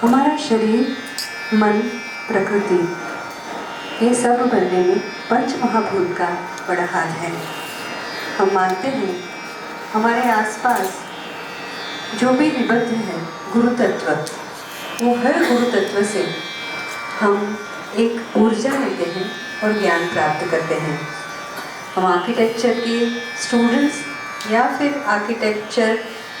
हमारा शरीर, मन, प्रकृति ये सब बनने में पंच महाभूत का बड़ा हाथ है। हम मानते हैं हमारे आसपास जो भी निबद्ध है गुरु तत्व, वो हर गुरु तत्व से हम एक ऊर्जा लेते हैं और ज्ञान प्राप्त करते हैं। हम आर्किटेक्चर के स्टूडेंट्स या फिर आर्किटेक्चर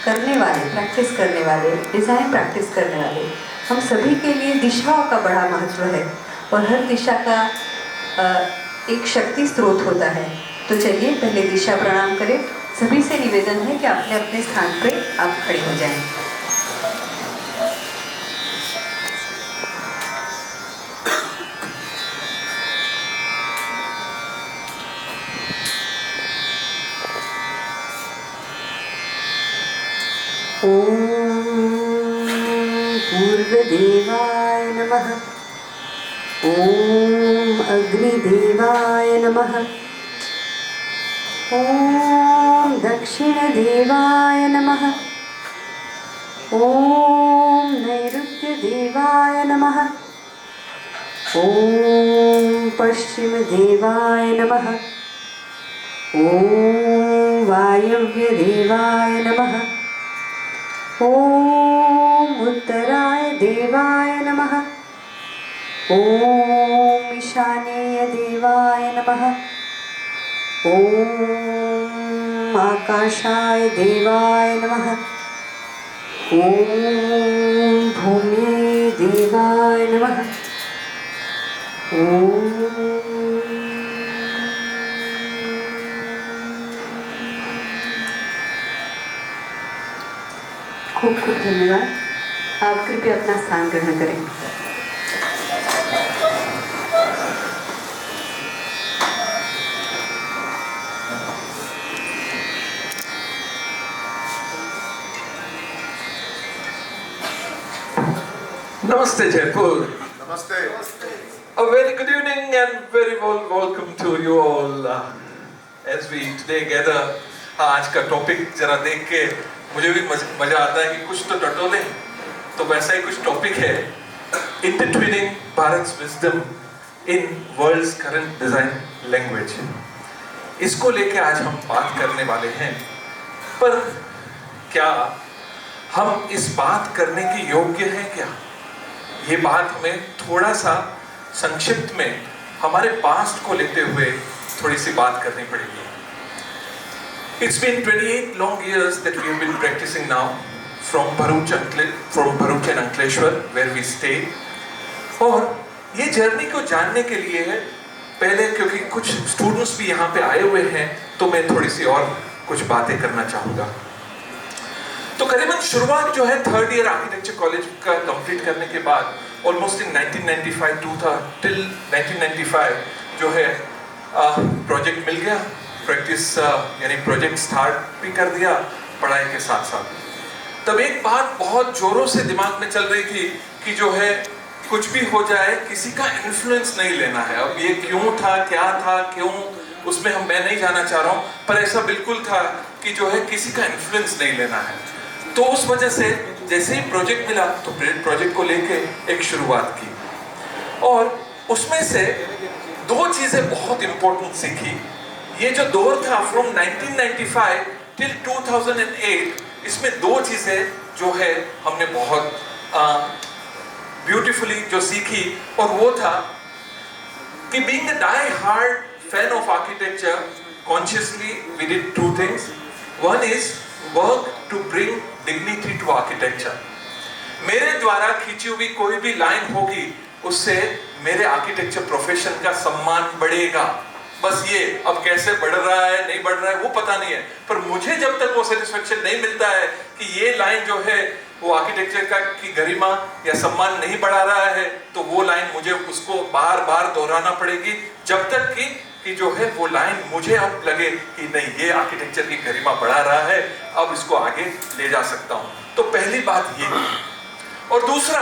करने वाले, प्रैक्टिस करने वाले, डिज़ाइन प्रैक्टिस करने वाले, हम सभी के लिए दिशाओं का बड़ा महत्व है और हर दिशा का एक शक्ति स्रोत होता है। तो चलिए पहले दिशा प्रणाम करें। सभी से निवेदन है कि अपने अपने स्थान पर आप खड़े हो जाएं। पूर्वदेवाय नमः। ओम अग्निदेवाय नमः। ओम दक्षिणदेवाय नमः। ओम नैऋत्यदेवाय नमः। ओम पश्चिमदेवाय नमः। ओम वायव्यदेवाय नमः। ओम उत्तराय देवाय नमः। ओम ईशानेय देवाय नमः। ओम आकाशाय देवाय नमः। ओम भूमि देवाय नमः। ओम खूब खूब धन्यवाद। आप कृपया अपना स्थान ग्रहण करें। Namaste Jaipur. Namaste. A very good evening and very warm welcome to you all as we today gather. आज का टॉपिक जरा देख के मुझे भी मजा आता है कि कुछ तो टटोलें, तो वैसा ही कुछ टॉपिक है, Intertwining Bharat's wisdom in world's current design language. इसको लेके आज हम बात करने वाले हैं, पर क्या हम इस बात करने के योग्य हैं क्या? ये बात हमें थोड़ा सा संक्षिप्त में हमारे पास्ट को लेते हुए थोड़ी सी बात करनी पड़ेगी। It's been 28 long years that we have been practicing now from Bharuch and Ankleshwar where we stay. और ये जर्नी को जानने के लिए है, पहले क्योंकि कुछ स्टूडेंट्स भी यहाँ पे आए हुए हैं, तो मैं थोड़ी सी और कुछ बातें करना चाहूँगा। तो करीबन शुरुआत जो है थर्ड ईयर आर्किटेक्चर कॉलेज का कंप्लीट करने के बाद ऑलमोस्ट इन 1995 टिल 1995 जो है प्रोजेक्ट मिल गया, प्रैक्टिस यानी प्रोजेक्ट स्टार्ट भी कर दिया पढ़ाई के साथ साथ। तब एक बात बहुत जोरों से दिमाग में चल रही थी कि जो है कुछ भी हो जाए किसी का इन्फ्लुएंस नहीं लेना है। अब ये क्यों था, क्या था, क्यों, उसमें मैं नहीं जाना चाह रहा हूँ, पर ऐसा बिल्कुल था कि जो है किसी का इन्फ्लुएंस नहीं लेना है। तो उस वजह से जैसे ही प्रोजेक्ट मिला तो प्रोजेक्ट को लेके एक शुरुआत की, और उसमें से दो चीजें बहुत इंपॉर्टेंट सीखी। ये जो दौर था फ्रॉम 1995 टिल 2008, इसमें दो चीजें जो है हमने बहुत ब्यूटीफुली जो सीखी, और वो था कि being a die hard fan of architecture, consciously we did two things. One is work to bring dignity to architecture. मेरे द्वारा खींची हुई कोई भी लाइन होगी, उससे मेरे आर्किटेक्चर प्रोफेशन का सम्मान बढ़ेगा। बस ये अब कैसे बढ़ रहा है नहीं बढ़ रहा है वो पता नहीं है, पर मुझे जब तक वो सेटिस्फेक्शन नहीं मिलता है कि ये लाइन जो है वो आर्किटेक्चर का की गरिमा या सम्मान नहीं बढ़ा रहा है, तो वो लाइन मुझे उसको बार बार दोहराना पड़ेगी, जब तक कि जो है वो लाइन मुझे अब लगे कि नहीं, ये आर्किटेक्चर की गरिमा बढ़ा रहा है, अब इसको आगे ले जा सकता हूं। तो पहली बात ये। और दूसरा,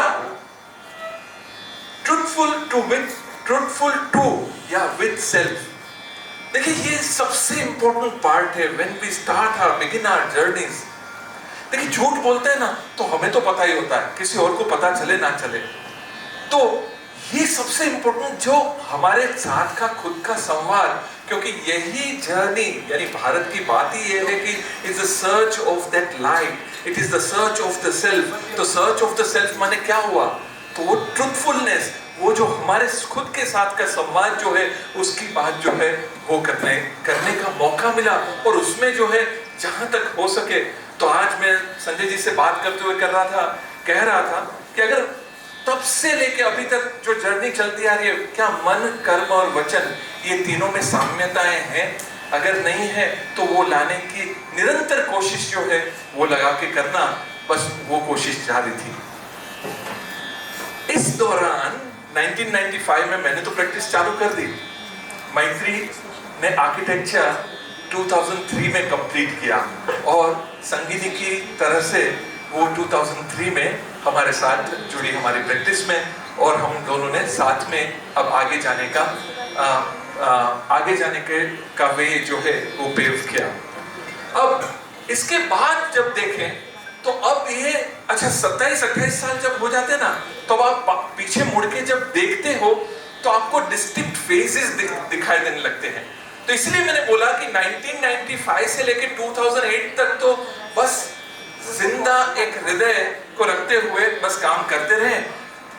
ट्रूथफुल टू या विद सेल्फ। देखिए, ये सबसे इंपॉर्टेंट पार्ट है when we start our begin our journeys. देखिए, झूठ बोलते हैं ना तो हमें तो पता ही होता है, किसी और को पता चले ना चले। तो ये सबसे इंपॉर्टेंट जो हमारे साथ का खुद का संवाद, क्योंकि यही जर्नी यानी भारत की बात ही ये है कि it's the search of that light, it is the search of the self. तो सर्च ऑफ द सेल्फ माने क्या हुआ? तो वो ट्रूथफुलनेस, वो जो हमारे खुद के साथ का संवाद जो है, उसकी बात जो है वो करने का मौका मिला। और उसमें जो है जहां तक हो सके, तो आज मैं संजय जी से बात करते हुए कह रहा था कि अगर तब से लेके अभी तक जो जर्नी चलती आ रही है, क्या मन, कर्म और वचन ये तीनों में साम्यताएं हैं? अगर नहीं है तो वो लाने की निरंतर कोशिश जो है वो लगा के करना, बस वो कोशिश जारी थी। इस दौरान 1995 में मैंने तो प्रैक्टिस चालू कर दी। मैत्री ने आर्किटेक्चर 2003 में कंप्लीट किया, और संगीनी की तरह से वो 2003 में हमारे साथ जुड़ी हमारी प्रैक्टिस में, और हम दोनों ने साथ में अब आगे जाने का वे जो है वो पेव किया। अब इसके बाद जब देखें तो अब ये 27-28 साल जब हो जाते हैं ना, तो आप पीछे मुड़ के जब देखते हो तो आपको डिस्टिंक्ट फेजेस दिखाई देने लगते हैं। तो इसलिए मैंने बोला कि 1995 से लेके 2008 तक तो बस जिंदा एक हृदय को रखते हुए बस काम करते रहे।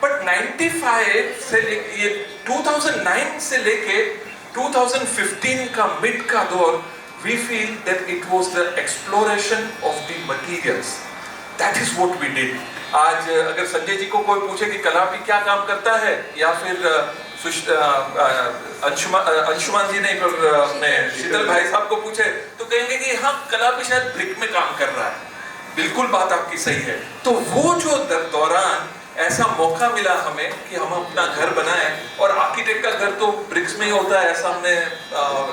बट 95 से ये 2009 से लेके 2015 का मिड का दौर, we feel that it was the exploration of the materials. That is what we did. आज अगर संजय जी को कोई पूछे कि कलापी क्या काम करता है, या फिर अंशुमान जी ने अपने शीतल भाई साहब को पूछे, तो कहेंगे कि हाँ, कलापी शायद ब्रिक में काम कर रहा है। बिल्कुल बात आपकी सही है। तो वो जो दौरान ऐसा मौका मिला हमें कि हम अपना घर बनाएं, और आर्किटेक्ट का घर तो ब्रिक्स में ही होता है, ऐसा हमने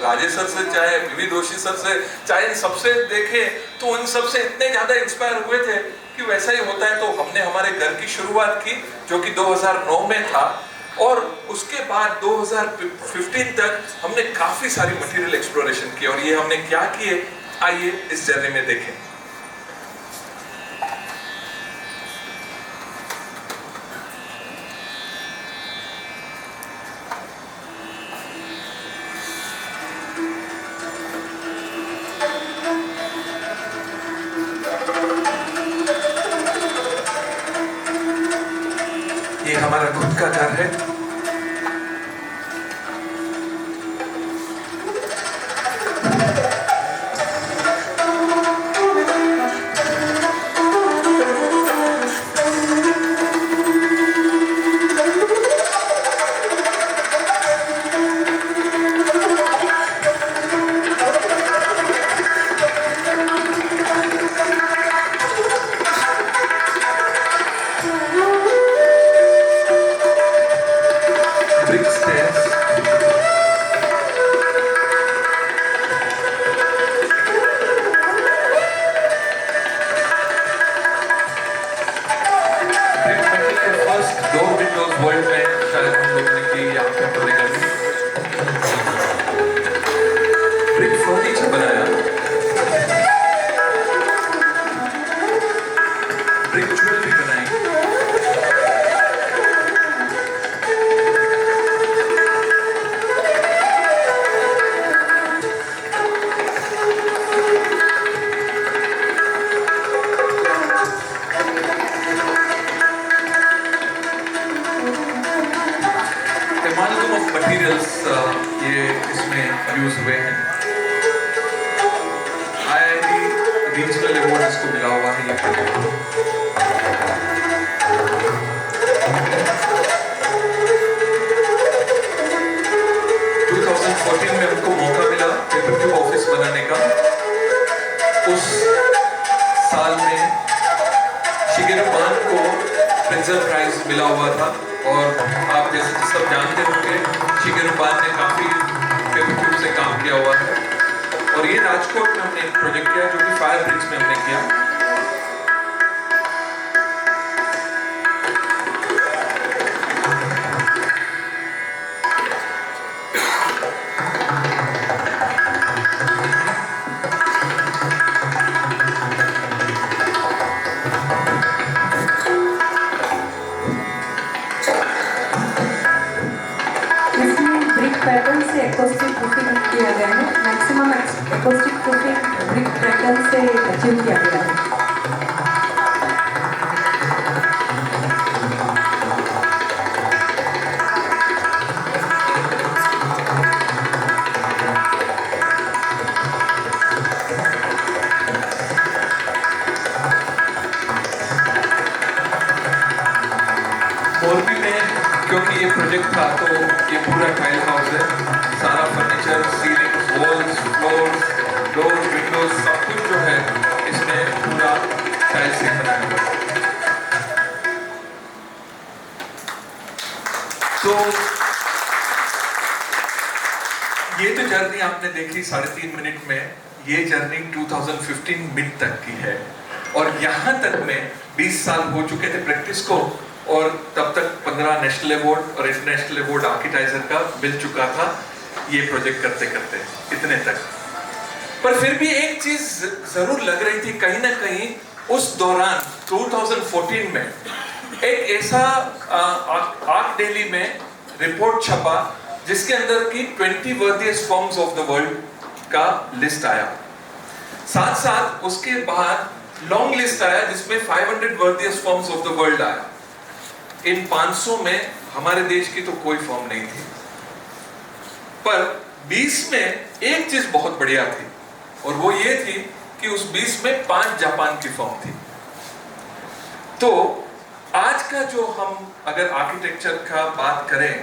राजेश सर से चाहे विवी दोषी सर से चाहे इन सबसे देखे, तो उन सबसे इतने ज्यादा इंस्पायर हुए थे कि वैसा ही होता है। तो हमने हमारे घर की शुरुआत की जो कि 2009 में था, और उसके बाद 2015 तक हमने काफी सारी मटेरियल एक्सप्लोरेशन की। और ये हमने क्या किए, आइए इस जर्नी में देखें। ये हमारा खुद का घर है। रीजनल अवार्ड इसको मिला हुआ है ये प्रोजेक्ट। 2014 में हमको मौका मिला पेपर ट्यूब ऑफिस बनाने का। उस साल में शिगेरू बान को प्रिंजर प्राइज मिला हुआ था और आप जैसे सब जानते होंगे शिगेरू बान ने काफी पेपर ट्यूब से काम किया हुआ है। और ये राजकोट में हमने एक प्रोजेक्ट किया जो कि फायर ब्रिक्स में हमने किया। पैटर्न से एक्रोस्टिक प्रूफिंग किया गया है। Maximum acrostic proofing brick pattern से अचीव किया गया है। मोरबी में क्योंकि ये प्रोजेक्ट था तो ये पूरा टाइल हाउस है। सारा furniture, ceiling, walls, floors, doors, Windows सब कुछ जो है इसमें पूरा टाइल से बनाया हुआ है। तो ये तो जर्नी आपने देखी 3.5 मिनट में। ये जर्नी 2015 मिड तक की है और यहाँ तक में 20 साल हो चुके थे प्रैक्टिस को और तब तक 15 नेशनल अवार्ड और इंटरनेशनल अवार्ड आर्किटाइजर का मिल चुका था ये प्रोजेक्ट करते करते इतने तक। पर फिर भी एक चीज जरूर लग रही थी कहीं ना कहीं उस दौरान 2014 में एक ऐसा आर्क डेली में रिपोर्ट छपा जिसके अंदर की 20 वर्दिएस्ट फर्म्स ऑफ द वर्ल्ड का लिस्ट आया। साथ साथ उसके बाद लॉन्ग लिस्ट आया जिसमें 500 वर्दिएस्ट फर्म्स ऑफ द वर्ल्ड आया। इन 500 में हमारे देश की तो कोई फॉर्म नहीं थी, पर 20 में एक चीज बहुत बढ़िया थी और वो ये थी कि उस 20 में 5 जापान की फॉर्म थी। तो आज का जो हम अगर आर्किटेक्चर का बात करें,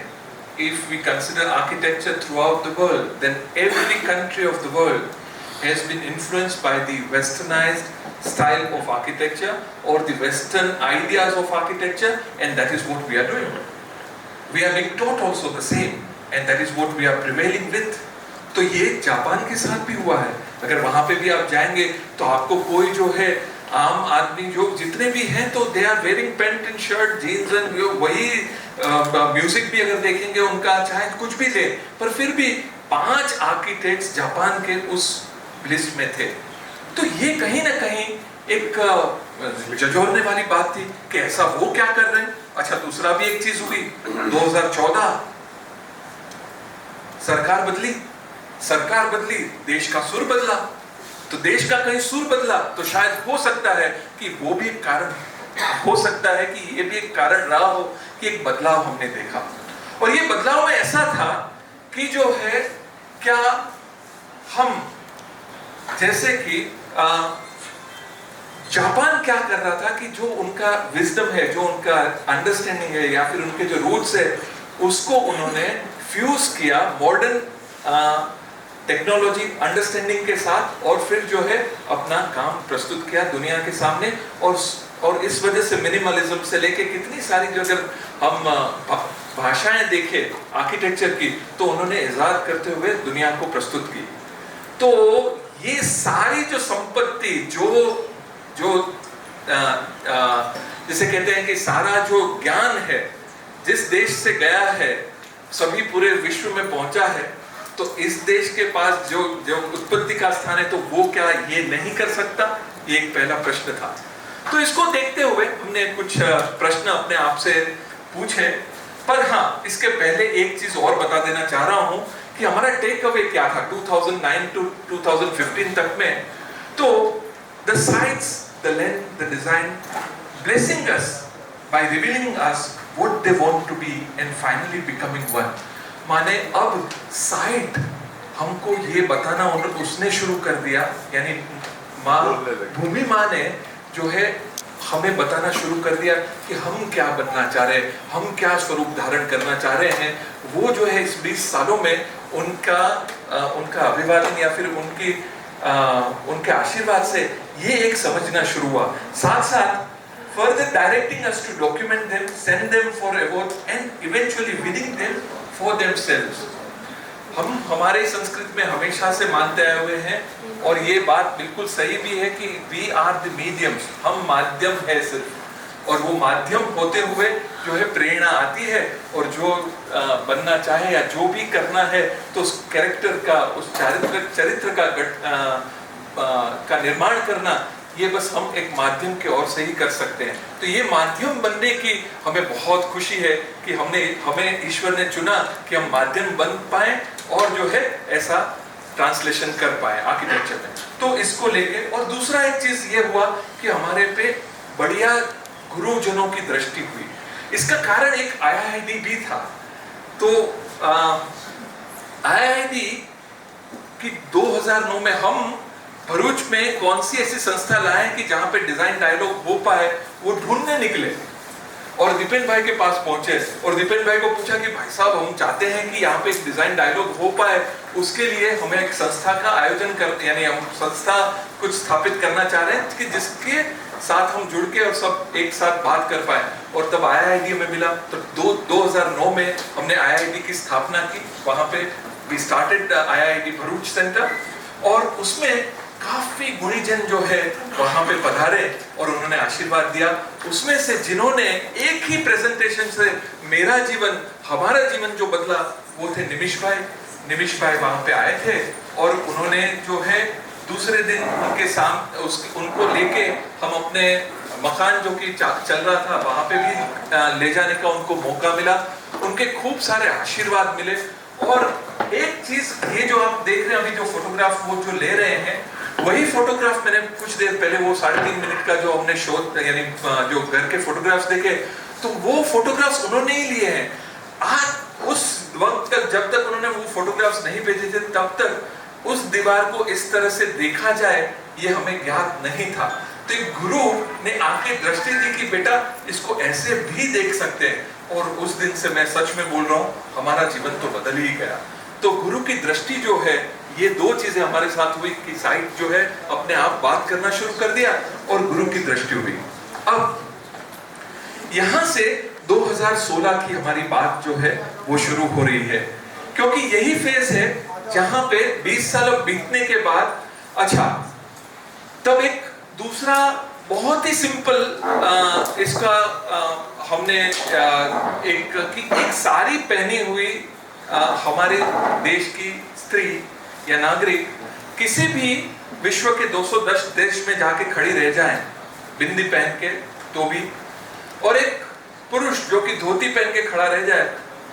if we consider architecture throughout the world, then every country of the world has been influenced by the westernized style of architecture or the western ideas of architecture, and that is what we are doing. We are being taught also the same, and that is what we are prevailing with. तो ये Japan के साथ भी हुआ है। अगर वहाँ पे भी आप जाएंगे तो आपको कोई जो है आम आदमी जो जितने भी हैं तो they are wearing pant and shirt, jeans and वही म्यूजिक भी अगर देखेंगे उनका चाहे कुछ भी ले, पर फिर भी 5 आर्किटेक्ट्स जापान के उस लिस्ट में थे। तो ये कहीं ना कहीं एक झंझोरने वाली बात थी कि ऐसा वो क्या कर रहे हैं। अच्छा, दूसरा भी एक चीज हुई 2014 सरकार बदली, देश का सुर बदला। तो देश का कहीं सुर बदला तो शायद हो सकता है कि वो भी एक कारण हो सकता है कि ये भी एक कारण रहा हो कि एक बदलाव हमने देखा। और ये बदलाव में ऐसा था कि जो है क्या हम जैसे कि जापान क्या कर रहा था कि जो उनका विजडम है, जो उनका अंडरस्टैंडिंग है या फिर उनके जो रूट्स है, उसको उन्होंने फ्यूज किया मॉडर्न टेक्नोलॉजी अंडरस्टैंडिंग के साथ और फिर जो है अपना काम प्रस्तुत किया दुनिया के सामने। और इस वजह से मिनिमलिज्म से लेके कितनी सारी जो अगर हम भाषाएं देखें आर्किटेक्चर की तो उन्होंने इजाद करते हुए दुनिया को प्रस्तुत की। तो ये सारी जो संपत्ति जो जिसे कहते हैं कि सारा जो ज्ञान है जिस देश से गया है सभी पूरे विश्व में पहुंचा है, तो इस देश के पास जो उत्पत्ति का स्थान है तो वो क्या ये नहीं कर सकता? ये एक पहला प्रश्न था। तो इसको देखते हुए हमने कुछ प्रश्न अपने आप से पूछे, पर हाँ इसके पहले एक चीज और बता देना चाह रहा हूं कि हमारा टेक अवे क्या था 2009 टू 2015 तक में। तो the sites, the length, the design blessing us by revealing us what they want to be and finally becoming one। माने अब साइट हमको ये बताना उसने शुरू कर दिया, यानी माँ भूमि माँ ने जो है हमें बताना शुरू कर दिया कि हम क्या बनना चाह रहे हैं, हम क्या स्वरूप धारण करना चाह रहे हैं। वो जो है इस 20 सालों में उनका अभिवादन या फिर उनके आशीर्वाद से ये एक समझना शुरू हुआ। साथ साथ further directing us to document them, send them for award and eventually winning them for themselves. हम हमारे संस्कृत में हमेशा से मानते आए हुए हैं और ये बात बिल्कुल सही भी है कि we are the mediums, हम माध्यम है सिर्फ, और वो माध्यम होते हुए जो है प्रेरणा आती है और जो बनना चाहे या जो भी करना है तो उस कैरेक्टर का, उस चरित्र का निर्माण करना, ये बस हम एक माध्यम के ओर से ही कर सकते हैं। तो ये माध्यम बनने की हमें बहुत खुशी है कि हमें ईश्वर ने चुना कि हम माध्यम बन पाए और जो है ऐसा ट्रांसलेशन कर पाए आर्किटेक्चर में। तो इसको लेके, और दूसरा एक चीज ये हुआ कि हमारे पे बढ़िया गुरुजनों की दृष्टि हुई। इसका कारण एक IID भी था। तो IID की 2009 में हम भरूच में कौन सी ऐसी संस्था लाए कि जहां पे डिजाइन डायलॉग हो पाए, वो ढूंढने निकले और दीपेन भाई के पास पहुंचे और दीपेन भाई को पूछा कि भाई साहब हम चाहते हैं कि यहाँ पे एक डिजाइन डायलॉग हो पाए, उसके लिए हमें एक संस्था का आयोजन कर, यानी हम संस्था कुछ स्थापित करना चाह रहे हैं कि जिसके साथ हम जुड़ के और सब एक साथ बात कर पाए। और तब IID में मिला। तो 2009 में हमने IID की स्थापना की। वहां पे we started IID Bharuch centre और उसमें काफी गुणीजन जो है वहां पे पधारे और उन्होंने आशीर्वाद दिया। उसमें से जिन्होंने एक ही प्रेजेंटेशन से मेरा जीवन, हमारा जीवन जो बदला, वो थे निमिष भाई वहां पे आए थे और उन्होंने जो है दूसरे दिन उनको लेके हम अपने मकान जो कि चल रहा था वहां पे भी ले जाने का उनको मौका मिला। उनके खूब सारे आशीर्वाद मिले। और एक चीज, ये जो आप देख रहे हैं अभी जो फोटोग्राफ वो जो ले रहे हैं, वही फोटोग्राफ मैंने कुछ देर पहले वो 3.5 मिनट का जो हमने शो यानी जो घर के फोटोग्राफ्स देखे, तो वो फोटोग्राफ्स उन्होंने ही लिए हैं। आज उस वक्त तक, जब तक उन्होंने वो फोटोग्राफ्स नहीं भेजे थे, तब तक उस दीवार को इस तरह से देखा जाए ये हमें ज्ञात नहीं था। तो एक गुरु ने आके दृष्टि दी कि बेटा इसको ऐसे भी देख सकते हैं। और उस दिन से मैं सच में बोल रहा हूँ, हमारा जीवन तो बदल ही गया। तो गुरु की दृष्टि जो है, ये दो चीजें हमारे साथ हुई कि साइट जो है अपने आप बात करना शुरू कर दिया और गुरु की दृष्टि हुई। अब यहां से 2016 की हमारी बात जो है वो शुरू हो रही है, क्योंकि यही फेज है जहां पे 20 साल बीतने के बाद, अच्छा तब एक दूसरा बहुत ही सिंपल इसका हमने एक साड़ी पहनी हुई हमारे देश की स्त्री या नागरिक किसी भी विश्व के 210 देश में जाके खड़ी रह जाए बिंदी पहन के तो भी, और एक पुरुष जो कि धोती पहन के खड़ा रह जाए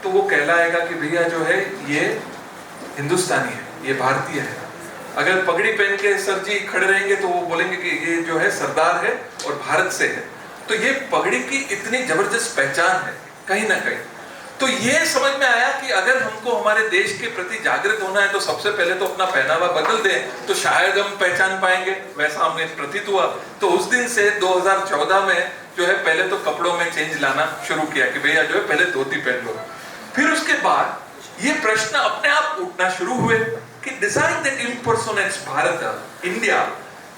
तो वो कहलाएगा कि भैया जो है ये हिंदुस्तानी है, ये भारतीय है। अगर पगड़ी पहन के सर जी खड़े रहेंगे तो वो बोलेंगे कि ये जो है सरदार है और भारत से है। तो ये पगड़ी की इतनी जबरदस्त पहचान है कहीं ना कहीं। तो ये समझ में आया कि अगर हमको हमारे देश के प्रति जागृत होना है तो सबसे पहले तो अपना पहनावा बदल दें तो शायद हम पहचान पाएंगे, वैसा हमें प्रतीत हुआ। तो उस दिन से 2014 में जो है पहले तो कपड़ों में चेंज लाना शुरू किया कि भैया जो है पहले धोती पहन लो। फिर उसके बाद ये प्रश्न अपने आप उठना शुरू हुए कि design that impersonates Bharat, India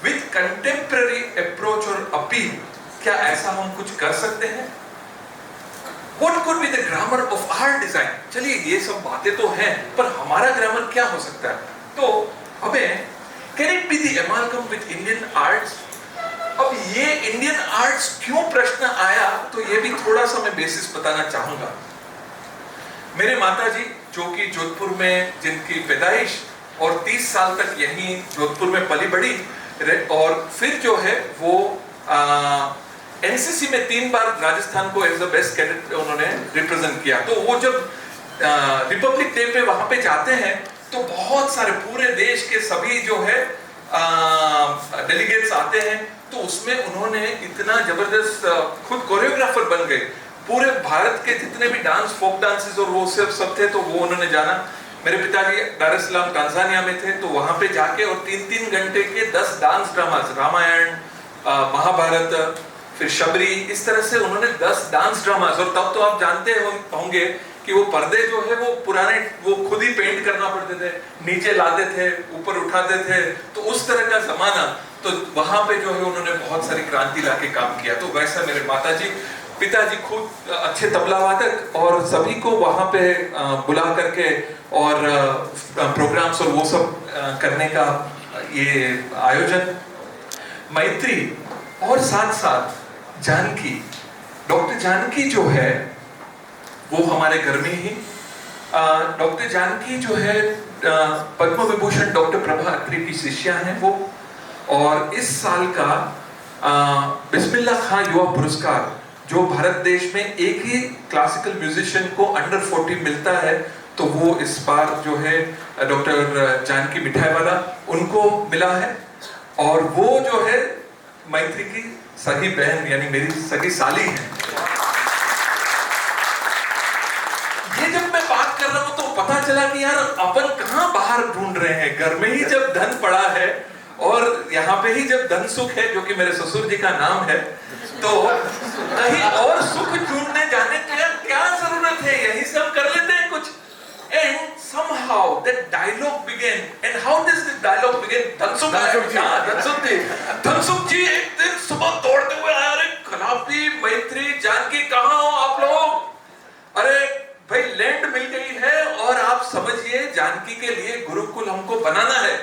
with contemporary approach और अपील, क्या ऐसा हम कुछ कर सकते हैं? What could be the grammar of our design? चलिए ये सब बातें तो हैं, पर हमारा ग्रामर क्या हो सकता है? तो हमें can it be the amalgam with Indian arts? अब ये इंडियन आर्ट्स क्यों प्रश्न आया, तो ये भी थोड़ा सा मैं बेसिस बताना चाहूंगा। मेरे माताजी जो कि जोधपुर में, जिनकी पैदाइश और 30 साल तक यहीं जोधपुर में पली बड़ी, और फिर जो है वो एनसीसी में 3 बार राजस्थान को एज द बेस्ट कैडेट उन्होंने रिप्रेजेंट किया। तो वो जब रिपब्लिक डे पे वहां पे जाते हैं तो बहुत सारे पूरे देश के सभी जो है डेलीगेट्स आते हैं। तो उसमें उन्होंने इतना जबरदस्त खुद कोरियोग्राफर बन गए, पूरे भारत के जितने भी डांस, फोक डांसेस और वो सब थे तो वो उन्होंने जाना। मेरे पिताजी दार एस सलाम तांजानिया में थे, तो वहां पे जाके और 3-3 घंटे के 10 डांस ड्रामास, रामायण, महाभारत, फिर शबरी, इस तरह से उन्होंने 10 डांस ड्रामास। और तब तो आप जानते होंगे कि वो पर्दे जो है वो पुराने, वो खुद ही पेंट करना पड़ते थे, नीचे लाते थे, ऊपर उठाते थे, तो उस तरह का जमाना। तो वहां पे जो है उन्होंने बहुत सारी क्रांति लाके काम किया। तो वैसा मेरे माताजी, पिताजी खुद अच्छे तबला वादक, और सभी को वहां पे बुला करके और प्रोग्राम्स और वो सब करने का ये आयोजन। मैत्री और साथ साथ जानकी, डॉक्टर जानकी जो है वो हमारे घर में ही, डॉक्टर जानकी जो है पद्म विभूषण डॉक्टर प्रभा अत्री की शिष्या हैं वो। और इस साल का बिस्मिल्लाह खां युवा पुरस्कार जो भारत देश में एक ही क्लासिकल म्यूजिशियन को अंडर 40 मिलता है, तो वो इस बार जो है डॉक्टर जानकी मिठाईवाला उनको मिला है। और वो जो है मैत्री की सगी बहन यानी मेरी सगी साली है। ये जब मैं बात कर रहा हूं तो पता चला कि यार अपन कहां बाहर ढूंढ रहे हैं, घर में ही जब धन पड़ा है और यहाँ पे ही जब धन सुख है, जो कि मेरे ससुर जी का नाम है, तो कहीं और सुख ढूंढने जाने की क्या जरूरत है, यही से हम कर लेते हैं कुछ। And somehow that dialogue began. And how does this dialogue begin? Dhansukh जी एक दिन सुबह दौड़ते हुए आया, अरे कलापी, मैत्री, जानकी कहाँ हो आप लोग? अरे भाई लैंड मिल गई है और आप समझिए जानकी के लिए गुरुकुल हमको बनाना है,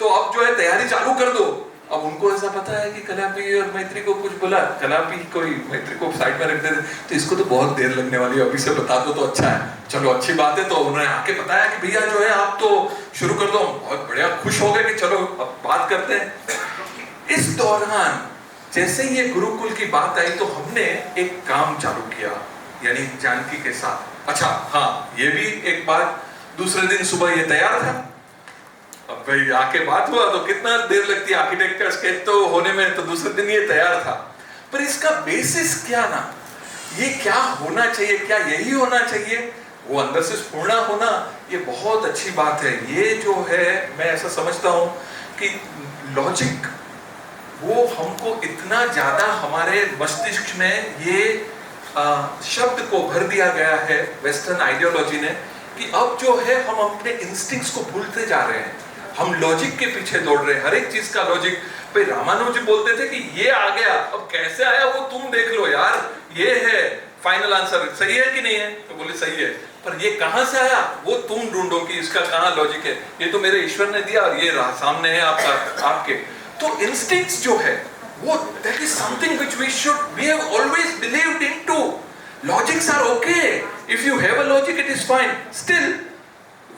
तो अब जो है तैयारी चालू कर दो। अब उनको ऐसा पता है कि कलापी और मैत्री को कुछ बोला, कलापी कोई मैत्री को साइड में रख देते, तो इसको तो बहुत देर लगने वाली है, अभी से बता दो तो अच्छा है। चलो अच्छी बात है। तो उन्होंने आके बताया कि भैया जो है आप तो शुरू कर दो। बहुत बढ़िया, खुश हो गए कि चलो अब बात करते हैं। इस दौरान जैसे ही ये गुरुकुल की बात आई तो हमने एक काम चालू किया, यानी जानकी के साथ। अच्छा हाँ, ये भी एक बात, दूसरे दिन सुबह ये तैयार था। अब भाई आके बात हुआ तो कितना देर लगती है आर्किटेक्चर स्केच तो होने में, तो दूसरे दिन ये तैयार था। पर इसका बेसिस क्या ना, ये क्या होना चाहिए, क्या यही होना चाहिए, वो अंदर से पूर्ण होना, ये बहुत अच्छी बात है। ये जो है मैं ऐसा समझता हूं कि लॉजिक वो हमको इतना ज्यादा हमारे मस्तिष्क में ये शब्द को भर दिया गया है वेस्टर्न आइडियोलॉजी ने, कि अब जो है हम अपने इंस्टिंक्ट्स को भूलते जा रहे हैं, हम लॉजिक के पीछे दौड़ रहे हैं, हर एक चीज का लॉजिक। भाई रामानुज जी बोलते थे कि ये आ गया, अब कैसे आया वो तुम देख लो यार, ये है फाइनल आंसर, सही है कि नहीं है? तो बोले सही है, पर ये कहां से आया वो तुम ढूंढो कि इसका कहां लॉजिक है। ये तो मेरे ईश्वर ने दिया और ये सामने है आपका, आपके। तो इंस्टिंक्ट्स जो है वो that is something which we have always believed into. Logics are okay. If you have a logic, it is fine. Still,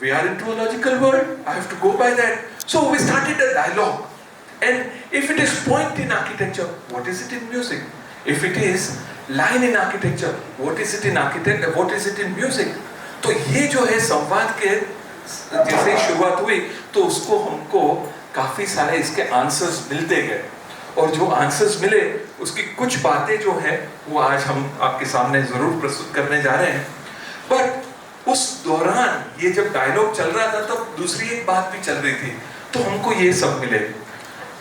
we are into a logical world. I have to go by that. So we started a dialogue. And if it is point in architecture, what is it in music? If it is line in architecture, what is it in architecture? What is it in music? तो ये जो है संवाद के जैसे ही शुरुआत हुई तो उसको हमको काफी सारे इसके आंसर्स मिलते गए, और जो आंसर्स मिले उसकी कुछ बातें जो है वो आज हम आपके सामने जरूर प्रस्तुत करने जा रहे हैं। बट उस दौरान ये जब डायलॉग चल रहा था तब दूसरी एक बात भी चल रही थी, तो हमको ये सब मिले।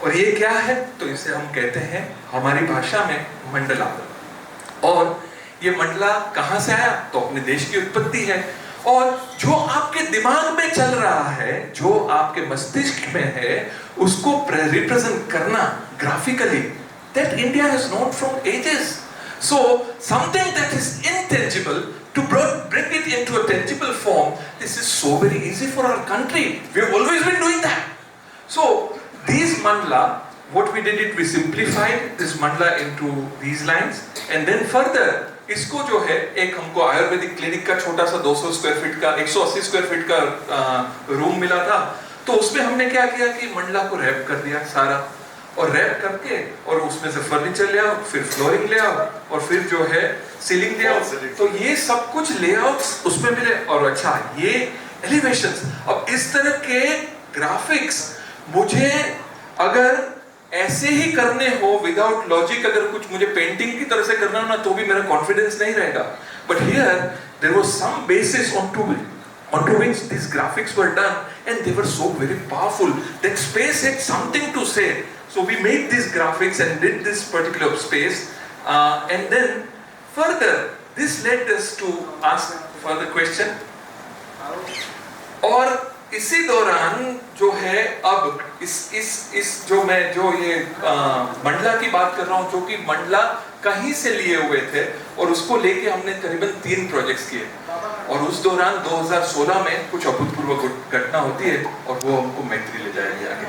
और ये क्या है? तो इसे हम कहते हैं हमारी भाषा में मंडला। और ये मंडला कहां से आया? तो अपने देश की उत्पत्ति है। और जो आपके दिमाग में चल रहा है, जो आपके मस्तिष्क में है, उसको रिप्रेजेंट करना graphically, that India has known from ages. So something that is intangible, to bring it into a tangible form, this is so very easy for our country. We have always been doing that. So these mandala, what we did it, we simplified this mandala into these lines, and then further इसको जो है एक हमको Ayurvedic clinic का छोटा सा 200 square feet का 180 square feet का रूम मिला था। तो उसमें हमने क्या किया कि मंडला को रैप कर दिया सारा, और रैप करके और उसमें से फर्नीचर ले आओ, फिर फ्लोरिंग ले आओ, और फिर जो है सीलिंग ले आओ। तो ये सब कुछ लेआउट्स उसमें मिले। और अच्छा ये एलिवेशंस, अब इस तरह के ग्राफिक्स मुझे अगर ऐसे ही करने हो विदाउट लॉजिक, अगर कुछ मुझे पेंटिंग की तरह से करना हो ना, तो भी मेरा कॉन्फिडेंस नहीं रहेगा। But here there was some basis on to it. onto which these graphics were done, and they were so very powerful that space had something to say. So we made these graphics and did this particular space, and then further this led us to ask further question. और इसी दौरान जो है अब इस जो मैं जो ये मंडला की बात कर रहा हूँ, जो कि मंडला कहीं से लिए हुए थे, और उसको लेके हमने करीबन 3 प्रोजेक्ट्स किए, और उस दौरान 2016 में कुछ अभूतपूर्व घटना होती है, और वो हमको मैत्री ले जाएगी आगे।